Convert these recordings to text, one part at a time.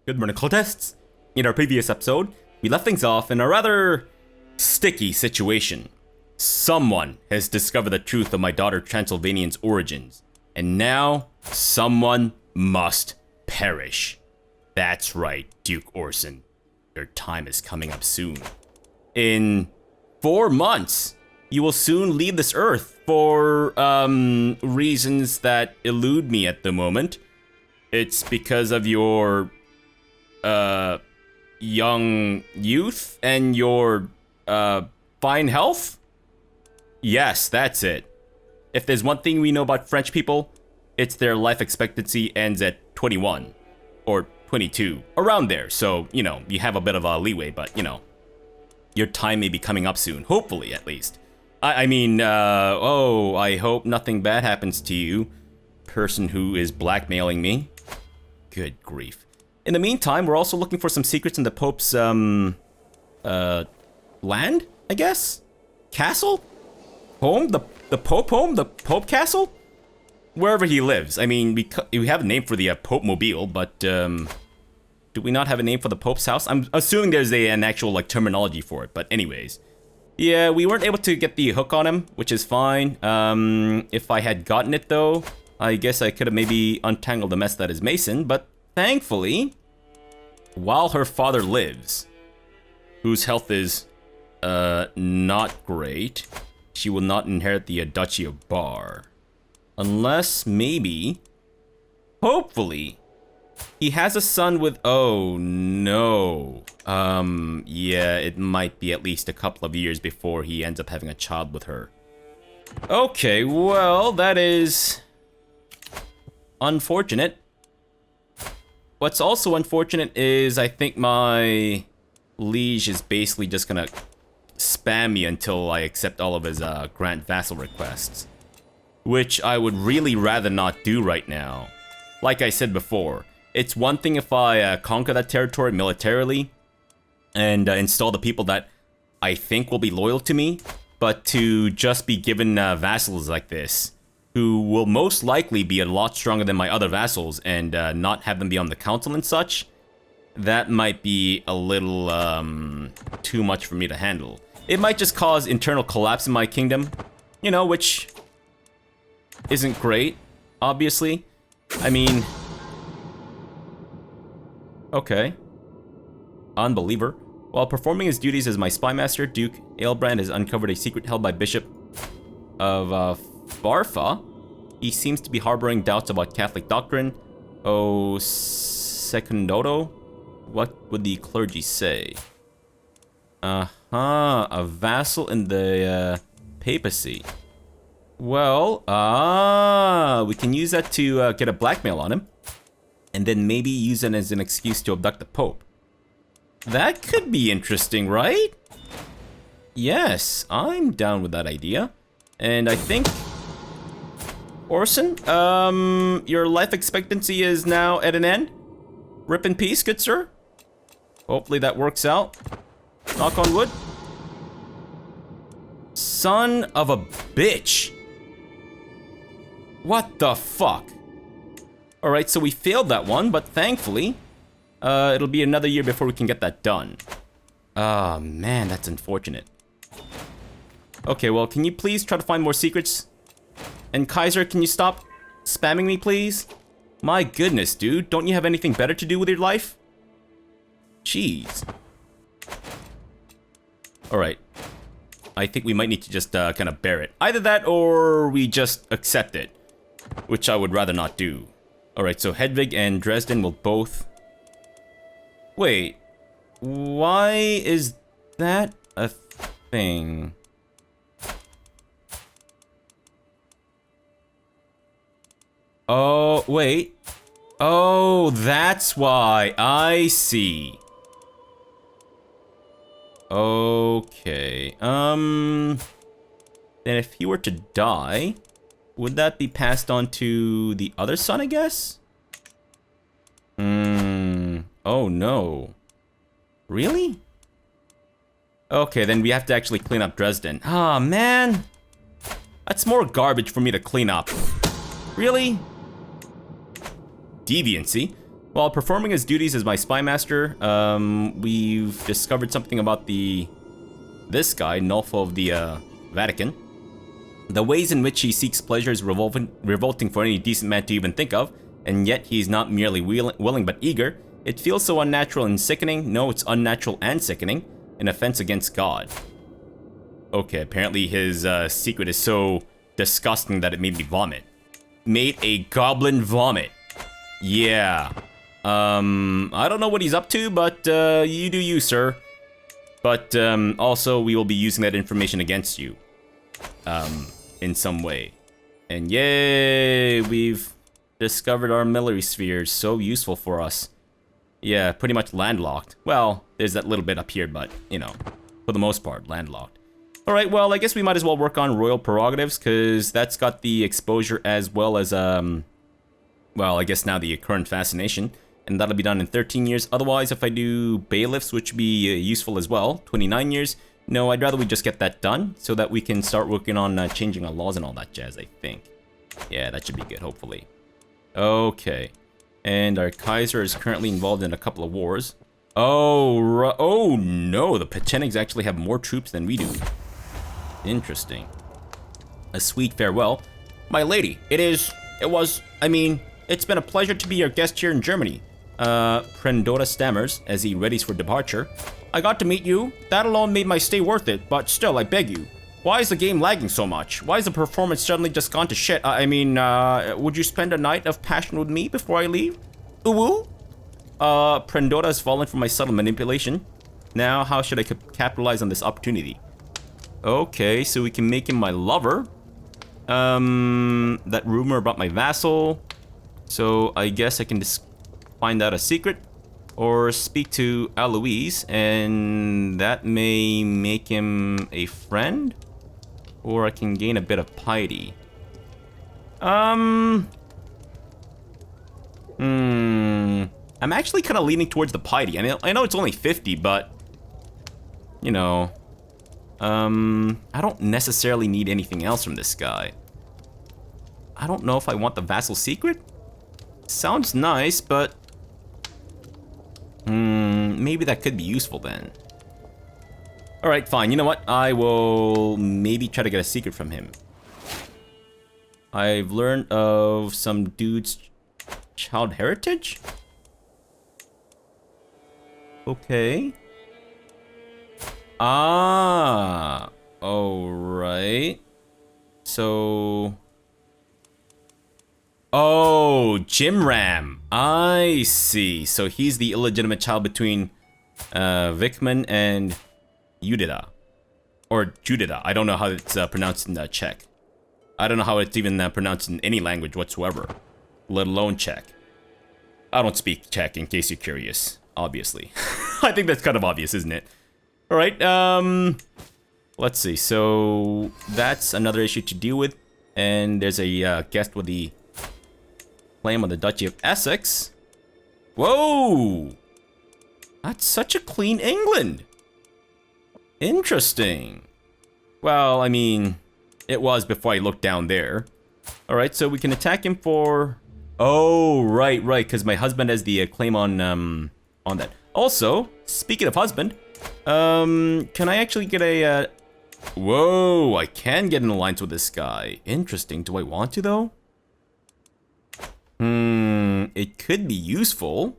Good morning, cultists! In our previous episode, we left things off in a rather sticky situation. Someone has discovered the truth of my daughter Transylvanian's origins, and now someone must perish. That's right, Duke Orson. Your time is coming up soon. In 4 months, you will soon leave this earth for reasons that elude me at the moment. It's because of your young youth and your fine health? Yes, that's it. If there's one thing we know about French people, it's their life expectancy ends at 21 or 22, around there. So, you know, you have a bit of a leeway, but, you know, your time may be coming up soon, hopefully at least. I mean, I hope nothing bad happens to you, person who is blackmailing me. Good grief. In the meantime, we're also looking for some secrets in the Pope's, land, I guess? Castle? Home? The Pope home? The Pope castle? Wherever he lives. I mean, we have a name for the Pope Mobile, but, do we not have a name for the Pope's house? I'm assuming there's an actual, like, terminology for it, but anyways. Yeah, we weren't able to get the hook on him, which is fine. If I had gotten it, though, I guess I could have maybe untangled the mess that is Mason, but thankfully, while her father lives, whose health is, not great, she will not inherit the Duchy of Bar. Unless, maybe, hopefully, he has a son with, oh no. Yeah, it might be at least a couple of years before he ends up having a child with her. Okay, well, that is unfortunate. What's also unfortunate is I think my liege is basically just gonna spam me until I accept all of his grant vassal requests, which I would really rather not do right now. Like I said before, it's one thing if I conquer that territory militarily and install the people that I think will be loyal to me, but to just be given vassals like this, who will most likely be a lot stronger than my other vassals and not have them be on the council and such, that might be a little too much for me to handle. It might just cause internal collapse in my kingdom, you know, which isn't great, obviously. I mean, okay. Unbeliever. While performing his duties as my spymaster, Duke Ailbrand has uncovered a secret held by Bishop of Barfa. He seems to be harboring doubts about Catholic doctrine. Oh, Secondoto? What would the clergy say? A vassal in the papacy. Well, we can use that to get a blackmail on him. And then maybe use it as an excuse to abduct the Pope. That could be interesting, right? Yes, I'm down with that idea. And I think, Orson, your life expectancy is now at an end. Rip in peace, good sir. Hopefully that works out. Knock on wood. Son of a bitch. What the fuck? Alright, so we failed that one, but thankfully, it'll be another year before we can get that done. Oh, man, that's unfortunate. Okay, well, can you please try to find more secrets? And Kaiser, can you stop spamming me, please? My goodness, dude, don't you have anything better to do with your life? Jeez. Alright. I think we might need to just kind of bear it. Either that or we just accept it, which I would rather not do. Alright, so Hedvig and Dresden will both... Wait, why is that a thing? Oh, wait. Oh, that's why. I see. Okay. Then if he were to die, would that be passed on to the other son, I guess? Oh no. Really? Okay, then we have to actually clean up Dresden. Ah, man. That's more garbage for me to clean up. Really? Deviancy? While performing his duties as my spy master, we've discovered something about this guy, Nulfo of the Vatican. The ways in which he seeks pleasure is revolting for any decent man to even think of, and yet he's not merely willing but eager. It feels so unnatural and sickening. No, it's unnatural and sickening. An offense against God. Okay, apparently his secret is so disgusting that it made me vomit. Made a goblin vomit. Yeah. I don't know what he's up to, but you do you, sir. But also, we will be using that information against you. In some way. And yay, we've discovered our military spheres. So useful for us. Yeah, pretty much landlocked. Well, there's that little bit up here, but, you know, for the most part, landlocked. Alright, well, I guess we might as well work on royal prerogatives, because that's got the exposure as well as, well, I guess now the current fascination. And that'll be done in 13 years. Otherwise, if I do bailiffs, which would be useful as well, 29 years. No, I'd rather we just get that done so that we can start working on changing our laws and all that jazz, I think. Yeah, that should be good, hopefully. Okay. And our Kaiser is currently involved in a couple of wars. Oh no, the Pechenigs actually have more troops than we do. Interesting. A sweet farewell. My lady, it's been a pleasure to be your guest here in Germany. Prendora stammers as he readies for departure. I got to meet you. That alone made my stay worth it, but still, I beg you. Why is the game lagging so much? Why is the performance suddenly just gone to shit? Would you spend a night of passion with me before I leave? Ooh? Prendora has fallen for my subtle manipulation. Now, how should I capitalize on this opportunity? Okay, so we can make him my lover. That rumor about my vassal. So, I guess I can just find out a secret. Or speak to Aloise, and that may make him a friend? Or I can gain a bit of piety. I'm actually kind of leaning towards the piety. I know it's only 50, but... You know... I don't necessarily need anything else from this guy. I don't know if I want the vassal secret? Sounds nice, but... maybe that could be useful then. Alright, fine. You know what? I will maybe try to get a secret from him. I've learned of some dude's child heritage? Okay. Ah. Alright. So... Oh, Jimram. I see. So he's the illegitimate child between Vikman and Judita. Or Judita. I don't know how it's pronounced in Czech. I don't know how it's even pronounced in any language whatsoever. Let alone Czech. I don't speak Czech, in case you're curious. Obviously. I think that's kind of obvious, isn't it? Alright, let's see. So, that's another issue to deal with. And there's a guest with the claim on the Duchy of Essex. Whoa! That's such a clean England. Interesting. Well, I mean, it was before I looked down there. Alright, so we can attack him for... Oh, right, because my husband has the claim on that. Also, speaking of husband, can I actually get a... Whoa, I can get an alliance with this guy. Interesting. Do I want to, though? It could be useful.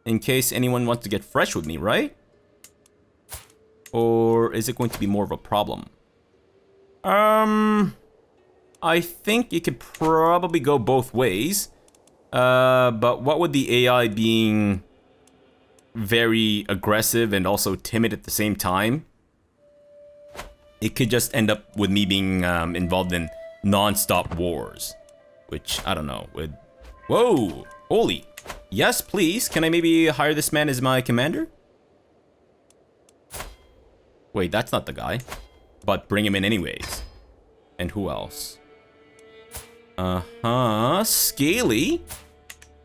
In case anyone wants to get fresh with me, right? Or is it going to be more of a problem? I think it could probably go both ways. But what with the AI being very aggressive and also timid at the same time, it could just end up with me being involved in non-stop wars. Which, I don't know, would... Whoa! Holy! Yes, please. Can I maybe hire this man as my commander? Wait, that's not the guy. But bring him in anyways. And who else? Scaly?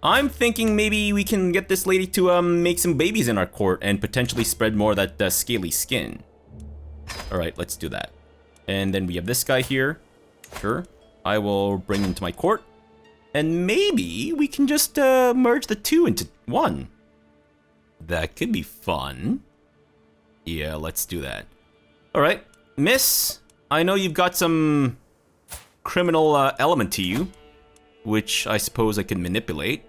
I'm thinking maybe we can get this lady to make some babies in our court and potentially spread more of that scaly skin. Alright, let's do that. And then we have this guy here. Sure. I will bring him to my court. And maybe we can just merge the two into one. That could be fun. Yeah, let's do that. All right, Miss, I know you've got some criminal element to you, which I suppose I can manipulate.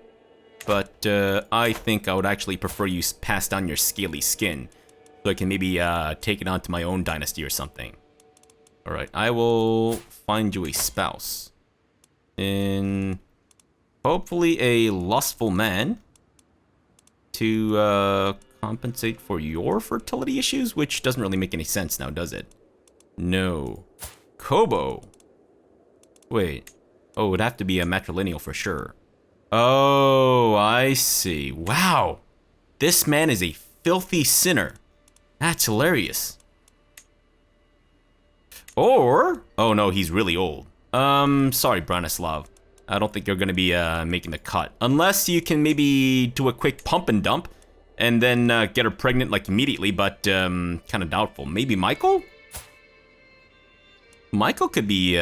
But I think I would actually prefer you pass down your scaly skin, so I can maybe take it on to my own dynasty or something. All right, I will find you a spouse. In hopefully a lustful man to compensate for your fertility issues, which doesn't really make any sense now, does it? No. Kobo. Wait. Oh, it would have to be a matrilineal for sure. Oh, I see. Wow. This man is a filthy sinner. That's hilarious. Or, oh no, he's really old. Sorry, Branislav. I don't think you're gonna be making the cut. Unless you can maybe do a quick pump and dump and then get her pregnant like immediately, but kind of doubtful. Maybe Michael? Michael could be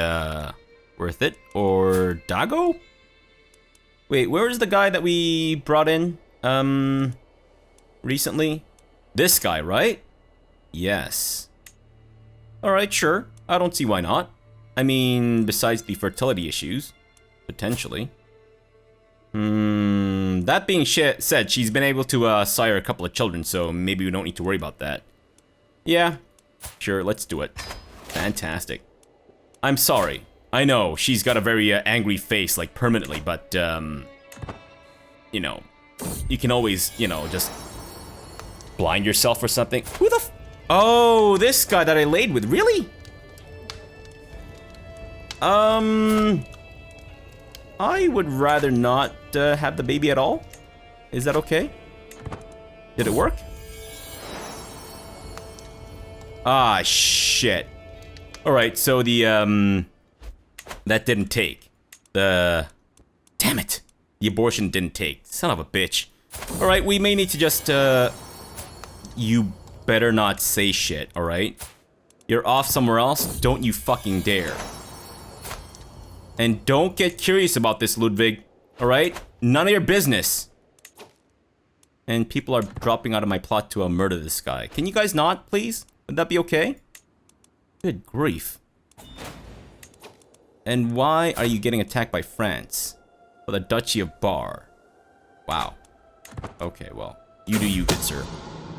worth it. Or Dago? Wait, where is the guy that we brought in recently? This guy, right? Yes. Alright, sure. I don't see why not. I mean, besides the fertility issues, potentially. That being said, she's been able to sire a couple of children, so maybe we don't need to worry about that. Yeah, sure, let's do it. Fantastic. I'm sorry. I know, she's got a very angry face, like, permanently, but, you know, you can always, you know, just blind yourself or something. Who the f- Oh, this guy that I laid with, really? I would rather not have the baby at all. Is that okay? Did it work? Ah, shit. Alright, so the, that didn't take. Damn it! The abortion didn't take. Son of a bitch. Alright, we may need to just, You better not say shit, alright? You're off somewhere else, don't you fucking dare. And don't get curious about this, Ludwig, alright? None of your business. And people are dropping out of my plot to murder this guy. Can you guys not, please? Would that be okay? Good grief. And why are you getting attacked by France? For the Duchy of Bar. Wow. Okay, well, you do you, good sir.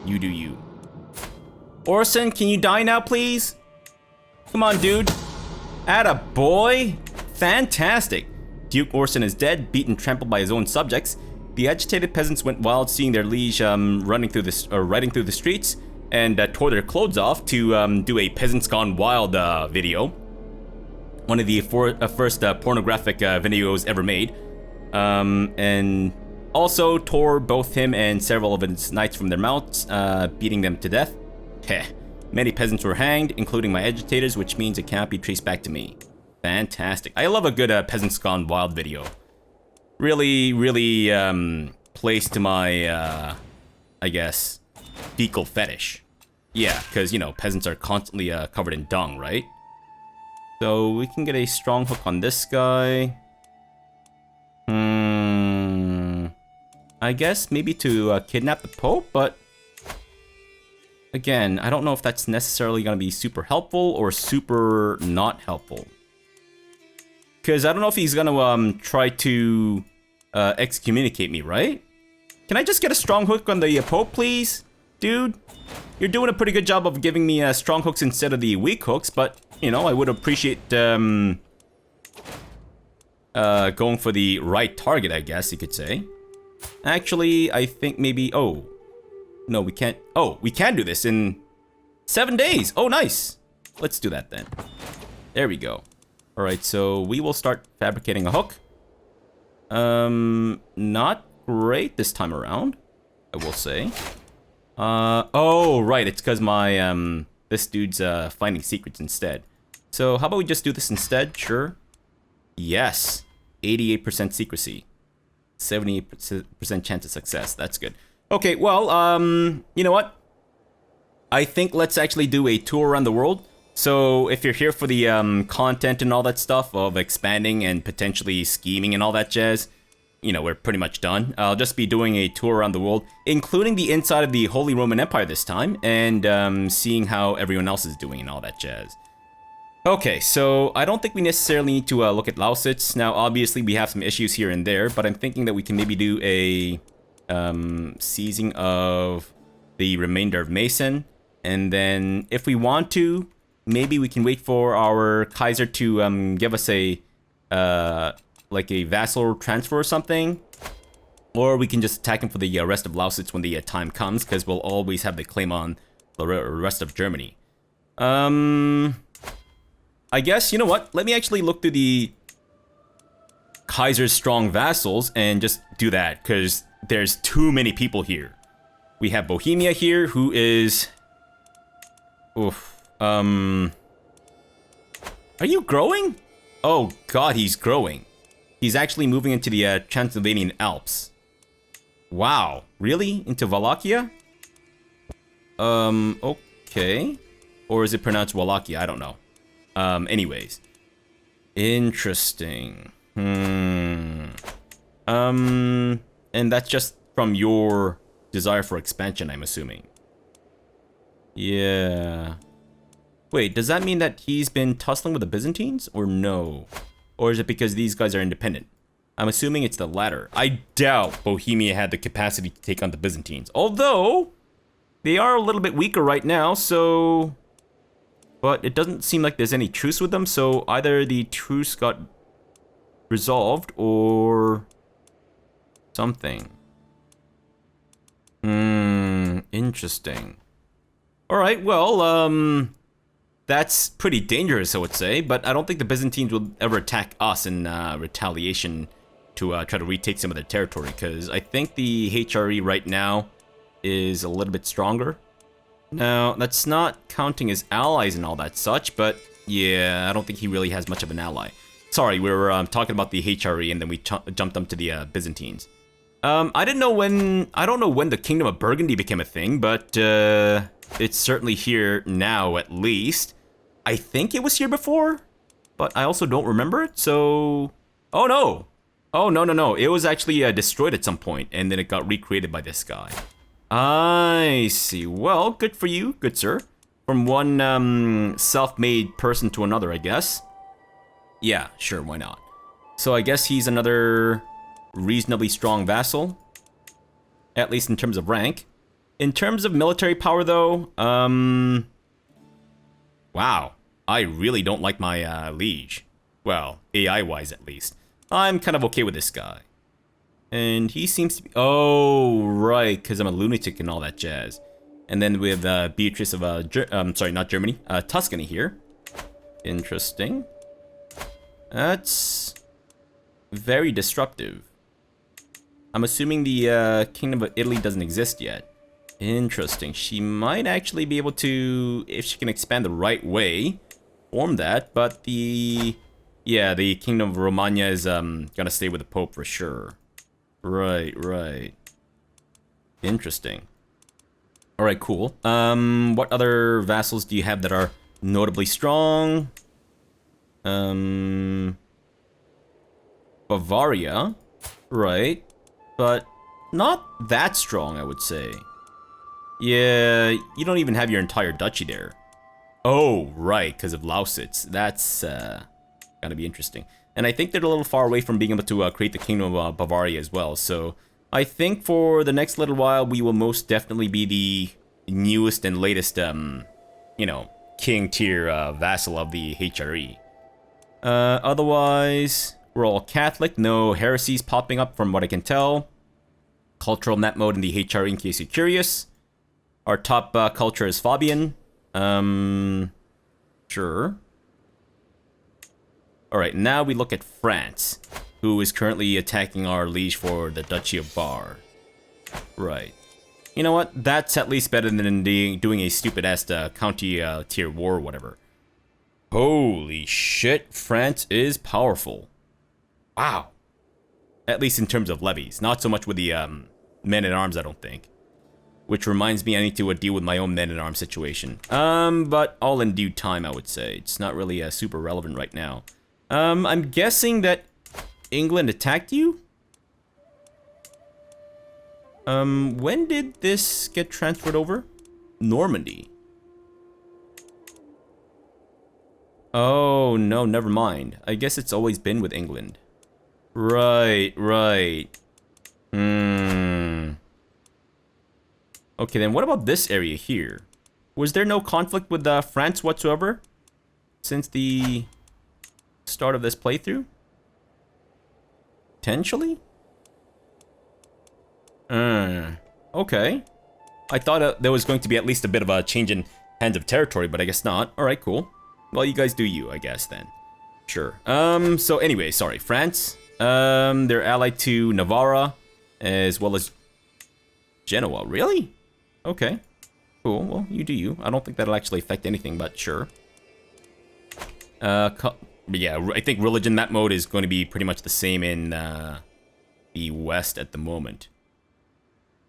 You do you. Orson, can you die now, please? Come on, dude. Atta boy. Fantastic. Duke Orson is dead, beaten, trampled by his own subjects. The agitated peasants went wild, seeing their liege riding through the streets, and tore their clothes off to do a Peasants Gone Wild video. One of the first pornographic videos ever made. And also tore both him and several of his knights from their mounts, beating them to death. Heh. Many peasants were hanged, including my agitators, which means it cannot be traced back to me. Fantastic. I love a good Peasants Gone Wild video. Really, really plays to my, I guess, fecal fetish. Yeah, because, you know, peasants are constantly covered in dung, right? So we can get a strong hook on this guy. I guess maybe to kidnap the Pope, but again, I don't know if that's necessarily going to be super helpful or super not helpful. Because I don't know if he's going to try to excommunicate me, right? Can I just get a strong hook on the Pope, please? Dude, you're doing a pretty good job of giving me strong hooks instead of the weak hooks, but, you know, I would appreciate going for the right target, I guess you could say. Actually, I think maybe... Oh. No, we can't... Oh, we can do this in 7 days. Oh, nice. Let's do that then. There we go. Alright, so we will start fabricating a hook. Not great this time around, I will say. Oh, right, it's because my, this dude's, finding secrets instead. So, how about we just do this instead? Sure. Yes. 88% secrecy. 78% chance of success. That's good. Okay, well, you know what? I think let's actually do a tour around the world. So if you're here for the content and all that stuff of expanding and potentially scheming and all that jazz, you know, we're pretty much done. I'll just be doing a tour around the world, including the inside of the Holy Roman Empire this time, and seeing how everyone else is doing and all that jazz. Okay, so I don't think we necessarily need to look at Lausitz. Now, obviously, we have some issues here and there, but I'm thinking that we can maybe do a seizing of the remainder of Mason, and then if we want to, maybe we can wait for our Kaiser to give us a like a vassal transfer or something, or we can just attack him for the rest of Lausitz when the time comes, because we'll always have the claim on the rest of Germany. I guess, you know what? Let me actually look through the Kaiser's strong vassals and just do that, because there's too many people here. We have Bohemia here, who is... Oof. Are you growing? Oh god, he's growing. He's actually moving into the Transylvanian Alps. Wow. Really? Into Wallachia? Okay. Or is it pronounced Wallachia? I don't know. Anyways. Interesting. And that's just from your desire for expansion, I'm assuming. Yeah. Wait, does that mean that he's been tussling with the Byzantines, or no? Or is it because these guys are independent? I'm assuming it's the latter. I doubt Bohemia had the capacity to take on the Byzantines. Although, they are a little bit weaker right now, so... But it doesn't seem like there's any truce with them, so either the truce got resolved, or... something. Interesting. Alright, well, that's pretty dangerous, I would say, but I don't think the Byzantines will ever attack us in retaliation to try to retake some of their territory, because I think the HRE right now is a little bit stronger. Now, that's not counting his allies and all that such, but yeah, I don't think he really has much of an ally. Sorry, we were talking about the HRE and then we jumped up to the Byzantines. I don't know when the Kingdom of Burgundy became a thing, but it's certainly here now at least. I think it was here before, but I also don't remember it, so... Oh no! Oh, no. It was actually destroyed at some point, and then it got recreated by this guy. I see. Well, good for you, good sir. From one self-made person to another, I guess. Yeah, sure, why not? So I guess he's another reasonably strong vassal. At least in terms of rank. In terms of military power, though, wow. I really don't like my liege. Well, AI-wise at least. I'm kind of okay with this guy. And he seems to be... Oh, right, because I'm a lunatic and all that jazz. And then with Beatrice of... sorry, not Germany. Tuscany here. Interesting. That's... very disruptive. I'm assuming the Kingdom of Italy doesn't exist yet. Interesting. She might actually be able to, if she can expand the right way, form that. But the... yeah, the Kingdom of Romagna is gonna stay with the Pope for sure. Right. Interesting. Alright, cool. What other vassals do you have that are notably strong? Bavaria. Right. But not that strong, I would say. Yeah, you don't even have your entire duchy there. Oh, right, because of Lausitz. That's gonna be interesting. And I think they're a little far away from being able to create the Kingdom of Bavaria as well. So I think for the next little while, we will most definitely be the newest and latest, you know, king tier vassal of the HRE. Otherwise, we're all Catholic. No heresies popping up from what I can tell. Cultural net mode in the HRE in case you're curious. Our top culture is Fabian. Sure. Alright, now we look at France, who is currently attacking our liege for the Duchy of Bar. Right. You know what? That's at least better than doing a stupid-ass county tier war or whatever. Holy shit, France is powerful. Wow. At least in terms of levies. Not so much with the men-at-arms, I don't think. which reminds me I need to deal with my own men-at-arms situation. But all in due time, I would say. It's not really super relevant right now. I'm guessing that England attacked you? When did this get transferred over? Normandy. Oh, no, never mind. I guess it's always been with England. Right, right. Okay, then what about this area here? Was there no conflict with France whatsoever since the start of this playthrough? Potentially? Okay. I thought there was going to be at least a bit of a change in hands of territory, but I guess not. Alright, cool. Well, you guys do you, I guess, then. Sure. So anyway, sorry, France. They're allied to Navarra, as well as Genoa. Really? Okay. Cool, well, you do you. I don't think that'll actually affect anything, but sure. Yeah, I think religion, that mode is going to be pretty much the same in the West at the moment.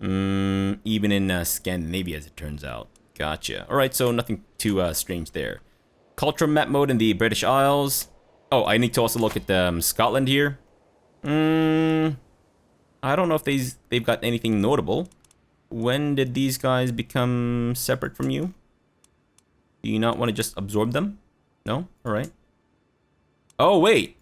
Even in Scandinavia, as it turns out. Gotcha. Alright, so nothing too strange there. Cultural map mode in the British Isles. Oh, I need to also look at Scotland here. I don't know if they've got anything notable. When did these guys become separate from you? Do you not want to just absorb them? No? Alright. Oh, wait.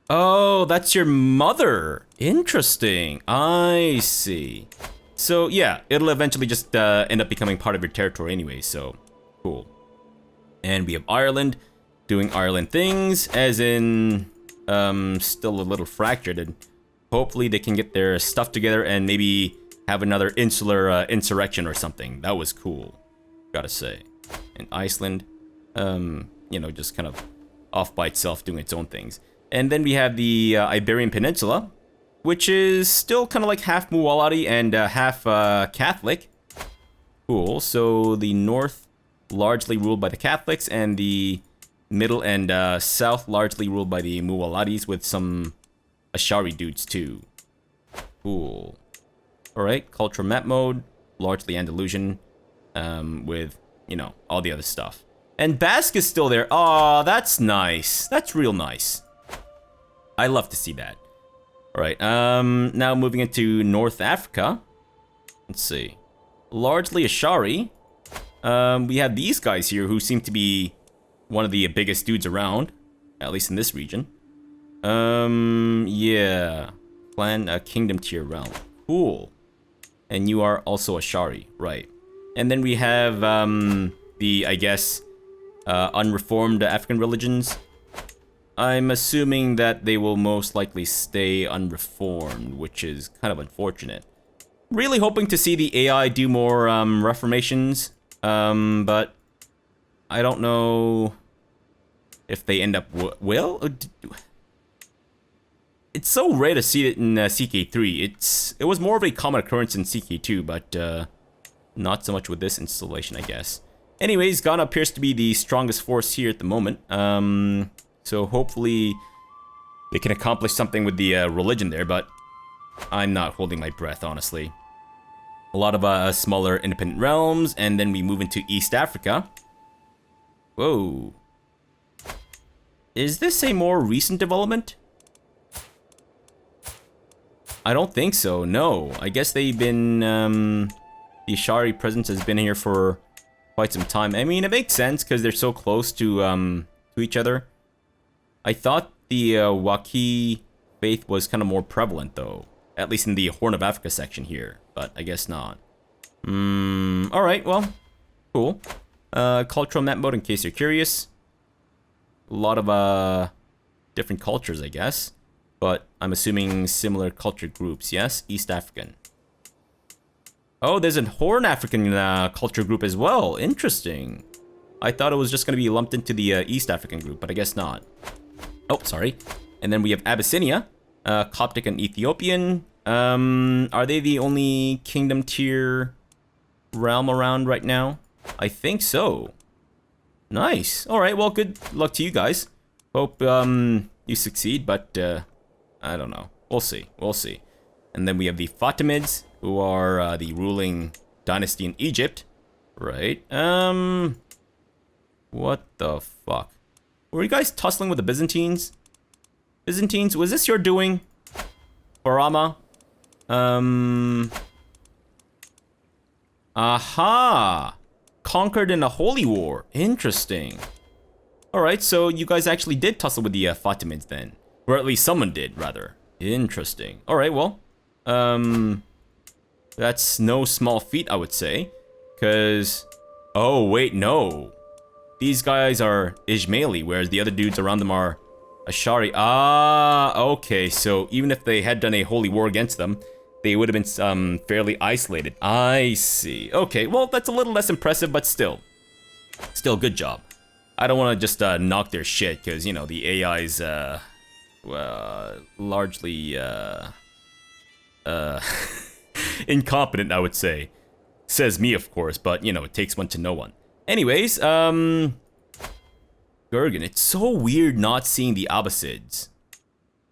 Oh, that's your mother. Interesting. I see. So, yeah, it'll eventually just end up becoming part of your territory anyway, so cool. And we have Ireland doing Ireland things, as in still a little fractured, and hopefully they can get their stuff together and maybe have another insular insurrection or something. That was cool, gotta say. And Iceland, you know, just kind of off by itself doing its own things. And then we have the Iberian Peninsula, which is still kind of like half Muwalati and half Catholic. Cool, so the north largely ruled by the Catholics, and the middle and south largely ruled by the Muwalatis, with some Ashari dudes too. Cool. Alright, cultural map mode, largely Andalusian, with, you know, all the other stuff. And Basque is still there. Aw, that's nice. That's real nice. I love to see that. Alright, now moving into North Africa. Let's see. Largely Ashari. We have these guys here who seem to be one of the biggest dudes around, at least in this region. Yeah. Clan Kingdom tier realm. Cool. And you are also Ashari, right. And then we have the, I guess, unreformed African religions. I'm assuming that they will most likely stay unreformed, which is kind of unfortunate. Really hoping to see the AI do more reformations. But I don't know if they end up will. It's so rare to see it in CK3. It was more of a common occurrence in CK2, but not so much with this installation, I guess. Anyways, Ghana appears to be the strongest force here at the moment. So hopefully they can accomplish something with the religion there, but I'm not holding my breath, honestly. A lot of smaller independent realms, and then we move into East Africa. Whoa. Is this a more recent development? I don't think so, no. I guess they've been, the Ashari presence has been here for quite some time. I mean, it makes sense, because they're so close to each other. I thought the Waki faith was kind of more prevalent, though. At least in the Horn of Africa section here, but I guess not. Alright, well, cool. Cultural map mode, in case you're curious. A lot of different cultures, I guess. But I'm assuming similar culture groups, yes? East African. Oh, there's a Horn African culture group as well. Interesting. I thought it was just going to be lumped into the East African group, but I guess not. Oh, sorry. And then we have Abyssinia, Coptic and Ethiopian. Are they the only kingdom tier realm around right now? I think so. Nice. Alright, well, good luck to you guys. Hope you succeed, but I don't know. We'll see. We'll see. And then we have the Fatimids, who are the ruling dynasty in Egypt. Right. What the fuck? Were you guys tussling with the Byzantines? Byzantines, was this your doing? Barama? Aha! Conquered in a holy war. Interesting. Alright, so you guys actually did tussle with the Fatimids then. Or at least someone did, rather. Interesting. Alright, well. That's no small feat, I would say. Because... Oh, wait, no. These guys are Ismaili, whereas the other dudes around them are Ashari. Ah, okay. So even if they had done a holy war against them, they would have been fairly isolated. I see. Okay, well, that's a little less impressive, but still. Still, good job. I don't want to just knock their shit, because, you know, the AI's largely incompetent, I would say. Says me, of course, but, you know, it takes one to know one. Anyways, Gurgen, it's so weird not seeing the Abbasids.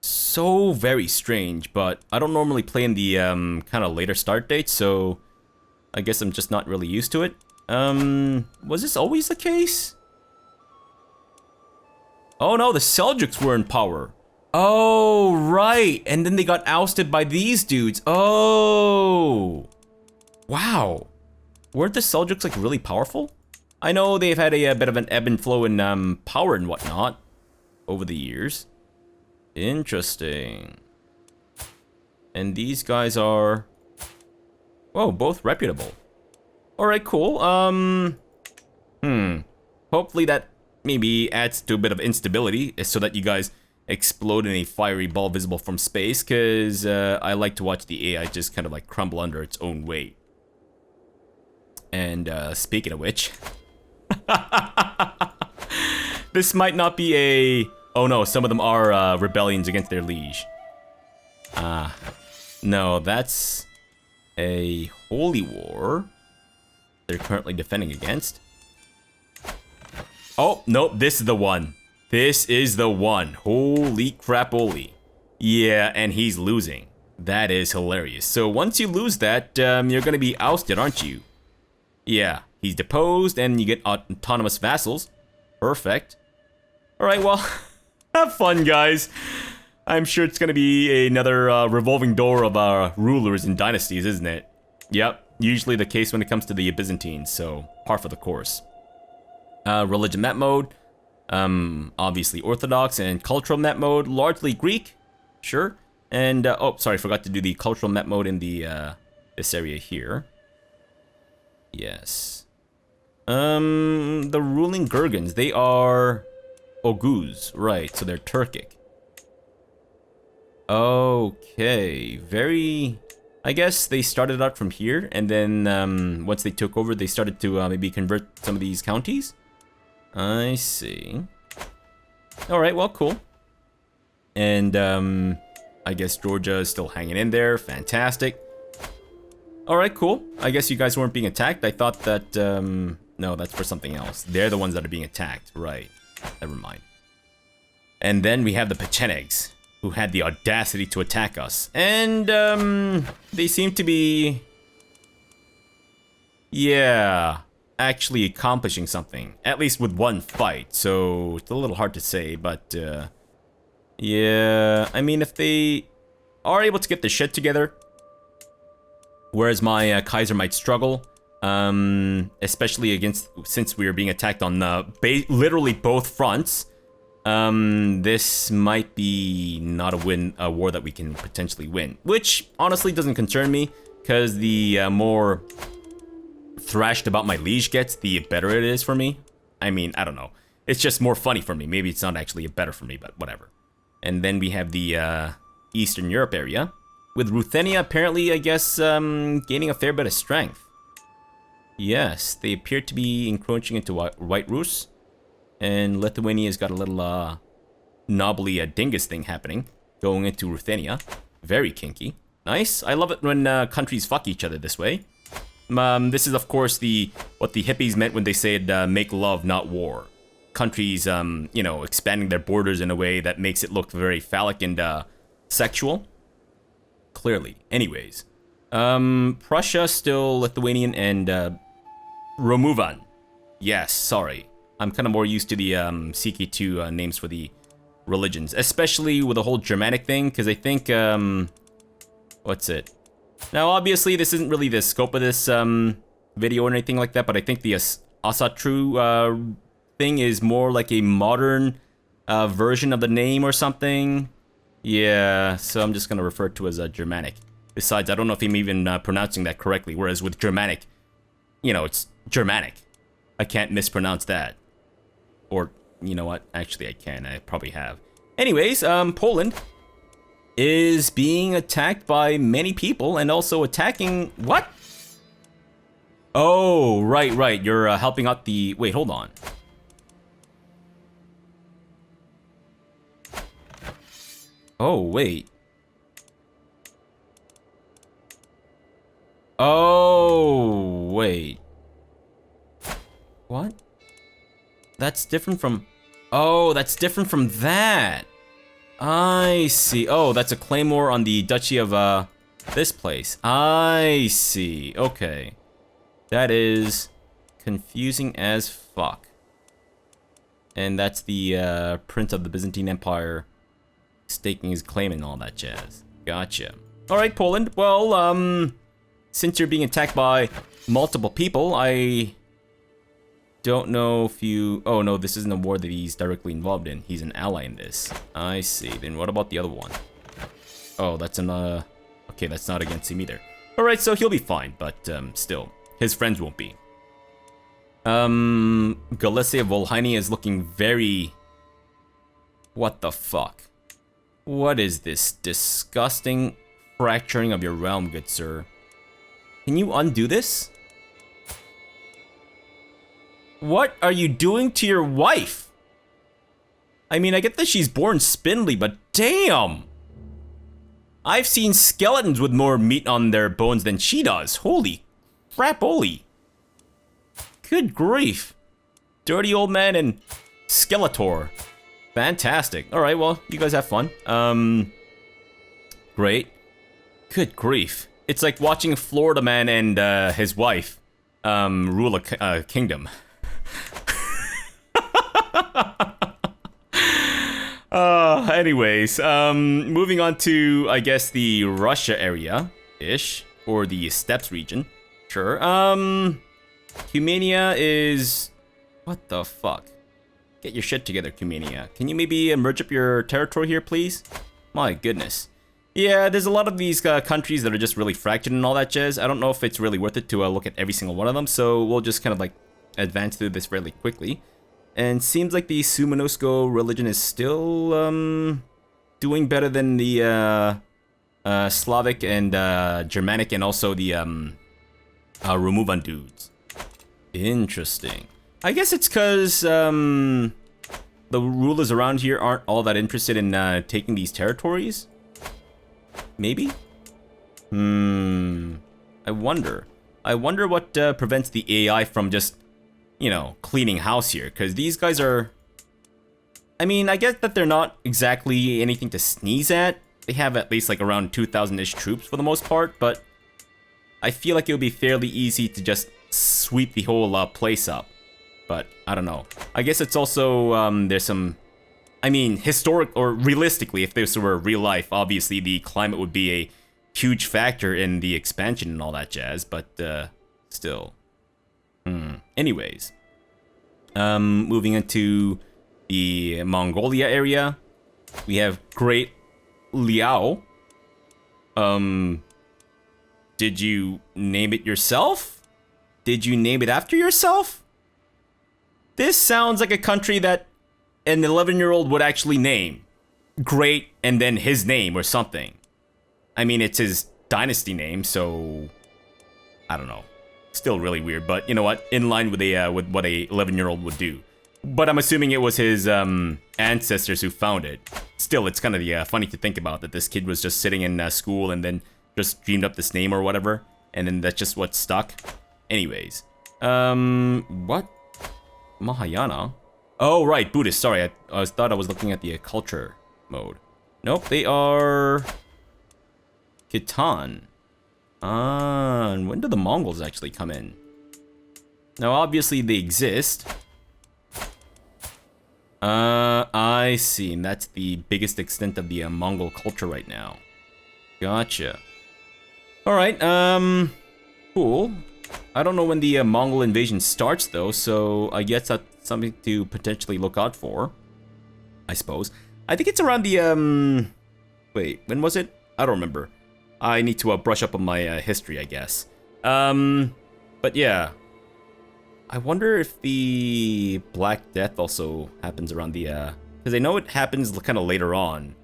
So very strange, but I don't normally play in the kind of later start date, so I guess I'm just not really used to it. Was this always the case? Oh no, the Seljuks were in power. Oh, right, and then they got ousted by these dudes. Oh, wow. Weren't the Seljuks like really powerful? I know they've had a bit of an ebb and flow in power and whatnot over the years. Interesting. And these guys are... Whoa, both reputable. Alright, cool. Hopefully that maybe adds to a bit of instability so that you guys explode in a fiery ball visible from space, because I like to watch the AI just kind of like crumble under its own weight. And speaking of which... This might not be a... Oh no, some of them are rebellions against their liege. No, that's a holy war they're currently defending against. Oh, nope, this is the one. This is the one. Holy crap-oly. Yeah, and he's losing. That is hilarious. So once you lose that, you're gonna be ousted, aren't you? Yeah, he's deposed and you get autonomous vassals. Perfect. Alright, well, have fun, guys. I'm sure it's gonna be another revolving door of rulers and dynasties, isn't it? Yep, usually the case when it comes to the Byzantines, so par for the course. Religion map mode, obviously Orthodox, and cultural map mode, largely Greek, sure. And, oh, sorry, forgot to do the cultural map mode in the, this area here. Yes. The ruling Gurgens, they are Oguz, right, so they're Turkic. Okay, very... I guess they started out from here, and then once they took over, they started to maybe convert some of these counties? I see. Alright, well, cool. And, I guess Georgia is still hanging in there. Fantastic. Alright, cool. I guess you guys weren't being attacked. I thought that, no, that's for something else. They're the ones that are being attacked. Right. Never mind. And then we have the Pechenegs, who had the audacity to attack us. And, they seem to be... Yeah, actually accomplishing something. At least with one fight, so it's a little hard to say, but, yeah, I mean, if they are able to get their shit together, whereas my Kaiser might struggle, especially against, since we are being attacked on literally both fronts, this might be not a war that we can potentially win, which honestly doesn't concern me, because the more thrashed about my liege gets, the better it is for me. I mean, I don't know. It's just more funny for me. Maybe it's not actually better for me, but whatever. And then we have the Eastern Europe area, with Ruthenia apparently, I guess, gaining a fair bit of strength. Yes, they appear to be encroaching into White Rus. And Lithuania's got a little knobbly dingus thing happening, going into Ruthenia. Very kinky. Nice. I love it when countries fuck each other this way. This is, of course, what the hippies meant when they said make love, not war. Countries, you know, expanding their borders in a way that makes it look very phallic and sexual. Clearly. Anyways. Prussia, still Lithuanian, and, Romuvan. Yes, sorry. I'm kind of more used to the, CK2, names for the religions. Especially with the whole Germanic thing, because I think, what's it? Now, obviously, this isn't really the scope of this, video or anything like that, but I think the Asatru, thing is more like a modern, version of the name or something. Yeah, so I'm just gonna refer to it as, Germanic. Besides, I don't know if I'm even pronouncing that correctly, whereas with Germanic, you know, it's Germanic. I can't mispronounce that. Or, you know what? Actually, I can. I probably have. Anyways, Poland is being attacked by many people and also attacking... What? Oh, right. You're helping out the... Wait, hold on. Oh, wait. Oh, wait. What? That's different from... Oh, that's different from that. I see. Oh, that's a claymore on the Duchy of, this place. I see. Okay. That is confusing as fuck. And that's the, Prince of the Byzantine Empire staking his claim and all that jazz. Gotcha. Alright, Poland. Well, since you're being attacked by multiple people, I don't know if you... Oh, no, this isn't a war that he's directly involved in. He's an ally in this. I see. Then what about the other one? Oh, that's an, Okay, that's not against him either. Alright, so he'll be fine, but, still. His friends won't be. Galicia Volhynia is looking very... What the fuck? What is this disgusting fracturing of your realm, good sir? Can you undo this? What are you doing to your wife? I mean, I get that she's born spindly, but damn! I've seen skeletons with more meat on their bones than she does. Holy crap-oli. Good grief. Dirty old man and Skeletor. Fantastic. Alright, well, you guys have fun. Great. Good grief. It's like watching Florida man and his wife rule a kingdom. Anyways, moving on to, I guess, the Russia area-ish, or the Steppes region. Sure. Cumania is... What the fuck? Get your shit together, Cumania. Can you maybe merge up your territory here, please? My goodness. Yeah, there's a lot of these countries that are just really fractured and all that jazz. I don't know if it's really worth it to look at every single one of them, so we'll just kind of like advance through this fairly quickly. And seems like the Sumanosko religion is still doing better than the Slavic and Germanic and also the Romuvan dudes. Interesting. I guess it's because the rulers around here aren't all that interested in taking these territories. Maybe? I wonder. I wonder what prevents the AI from just, you know, cleaning house here. Because these guys are... I mean, I get that they're not exactly anything to sneeze at. They have at least like around 2,000-ish troops for the most part. But I feel like it would be fairly easy to just sweep the whole place up. But I don't know. I guess it's also, there's some... I mean, historic or realistically, if this were real life, obviously the climate would be a huge factor in the expansion and all that jazz, but still. Anyways. Moving into the Mongolia area, we have Great Liao. Did you name it yourself? Did you name it after yourself? This sounds like a country that an 11-year-old would actually name. Great, and then his name or something. I mean, it's his dynasty name, so... I don't know. Still really weird, but you know what? In line with with what a 11-year-old would do. But I'm assuming it was his ancestors who found it. Still, it's kind of funny to think about that this kid was just sitting in school and then just dreamed up this name or whatever. And then that's just what stuck. Anyways. What? Mahayana? Oh, right, Buddhist. Sorry, I thought I was looking at the culture mode. Nope, they are... Khitan. And when do the Mongols actually come in? Now, obviously, they exist. I see. And that's the biggest extent of the Mongol culture right now. Gotcha. Alright, cool. I don't know when the Mongol invasion starts, though, so I guess that's something to potentially look out for. I suppose. I think it's around the, wait, when was it? I don't remember. I need to brush up on my history, I guess. But yeah. I wonder if the Black Death also happens around the, because I know it happens kind of later on.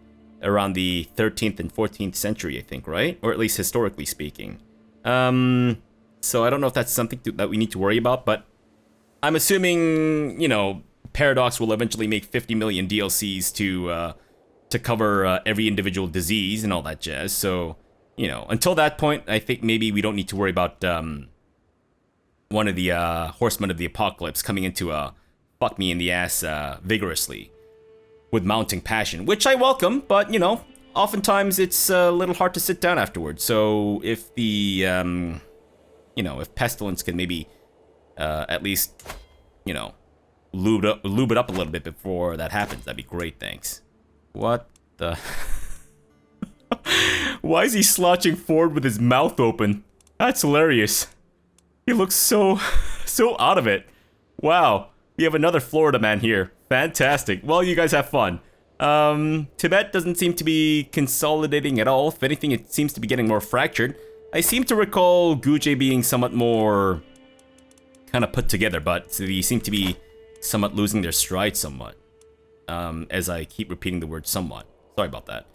Around the 13th and 14th century, I think, right? Or at least historically speaking. So I don't know if that's something that we need to worry about, but I'm assuming, you know, Paradox will eventually make 50 million DLCs to cover every individual disease and all that jazz. So, you know, until that point, I think maybe we don't need to worry about one of the Horsemen of the Apocalypse coming into fuck me in the ass vigorously with mounting passion, which I welcome, but, you know, oftentimes it's a little hard to sit down afterwards. So if the, you know, if Pestilence can maybe at least, you know, lube it up a little bit before that happens, that'd be great, thanks. What the... Why is he slouching forward with his mouth open? That's hilarious. He looks so out of it. Wow. We have another Florida man here. Fantastic. Well, you guys have fun. Tibet doesn't seem to be consolidating at all. If anything, it seems to be getting more fractured. I seem to recall Guje being somewhat more kind of put together, but they seem to be somewhat losing their stride somewhat. As I keep repeating the word somewhat. Sorry about that.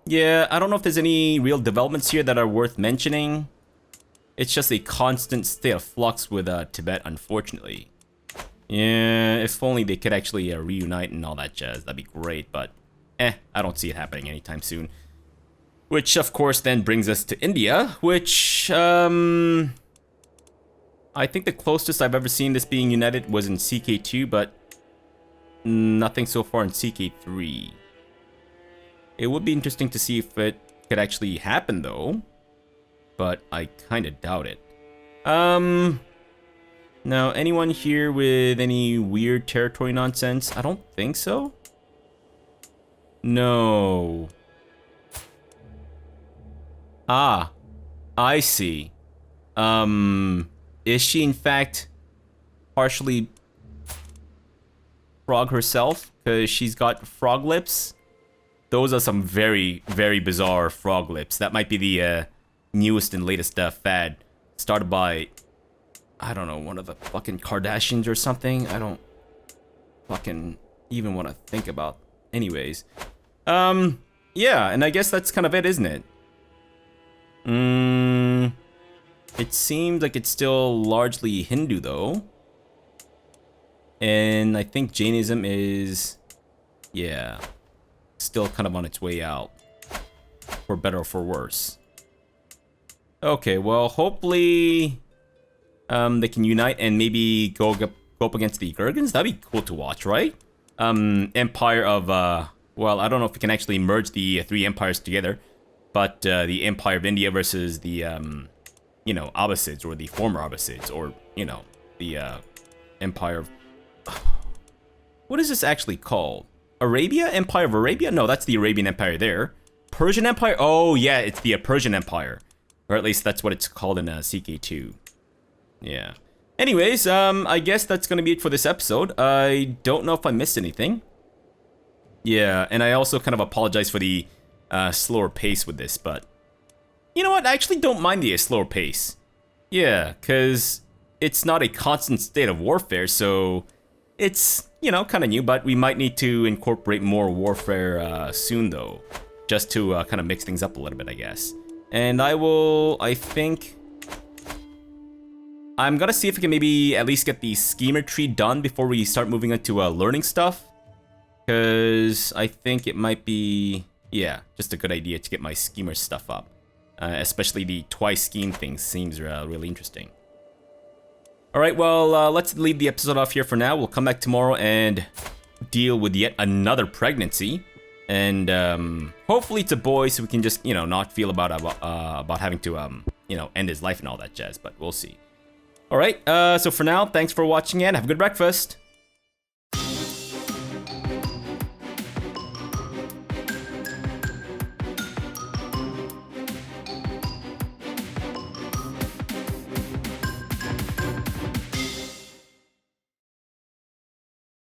Yeah, I don't know if there's any real developments here that are worth mentioning. It's just a constant state of flux with Tibet, unfortunately. Yeah, if only they could actually reunite and all that jazz, that'd be great, but I don't see it happening anytime soon. Which, of course, then brings us to India, which, I think the closest I've ever seen this being united was in CK2, but nothing so far in CK3. It would be interesting to see if it could actually happen, though, but I kind of doubt it. Now, anyone here with any weird territory nonsense? I don't think so. No. Ah, I see. Is she in fact partially frog herself? Because she's got frog lips? Those are some very, very bizarre frog lips. That might be the newest and latest fad. Started by, I don't know, one of the fucking Kardashians or something. I don't fucking even want to think about. Anyways. Yeah, and I guess that's kind of it, isn't it? It seems like it's still largely Hindu, though. And I think Jainism is, yeah, still kind of on its way out. For better or for worse. Okay, well, hopefully they can unite and maybe go up against the Gurgans. That'd be cool to watch, right? Empire of, well, I don't know if we can actually merge the three empires together. But the Empire of India versus the, you know, Abbasids, or the former Abbasids, or, you know, the Empire of... What is this actually called? Arabia? Empire of Arabia? No, that's the Arabian Empire there. Persian Empire? Oh, yeah, it's the Persian Empire. Or at least that's what it's called in CK2. Yeah. Anyways, I guess that's going to be it for this episode. I don't know if I missed anything. Yeah, and I also kind of apologize for the slower pace with this, but you know what? I actually don't mind the slower pace. Yeah, because it's not a constant state of warfare, so it's, you know, kind of new, but we might need to incorporate more warfare soon, though, just to kind of mix things up a little bit, I guess. And I think, I'm gonna see if we can maybe at least get the schemer tree done before we start moving into learning stuff, because I think it might be... Yeah, just a good idea to get my schemer stuff up. Especially the twice scheme thing seems really interesting. Alright, well, let's leave the episode off here for now. We'll come back tomorrow and deal with yet another pregnancy. And hopefully it's a boy, so we can just, you know, not feel about having to, you know, end his life and all that jazz. But we'll see. All right. So for now, thanks for watching and have a good breakfast.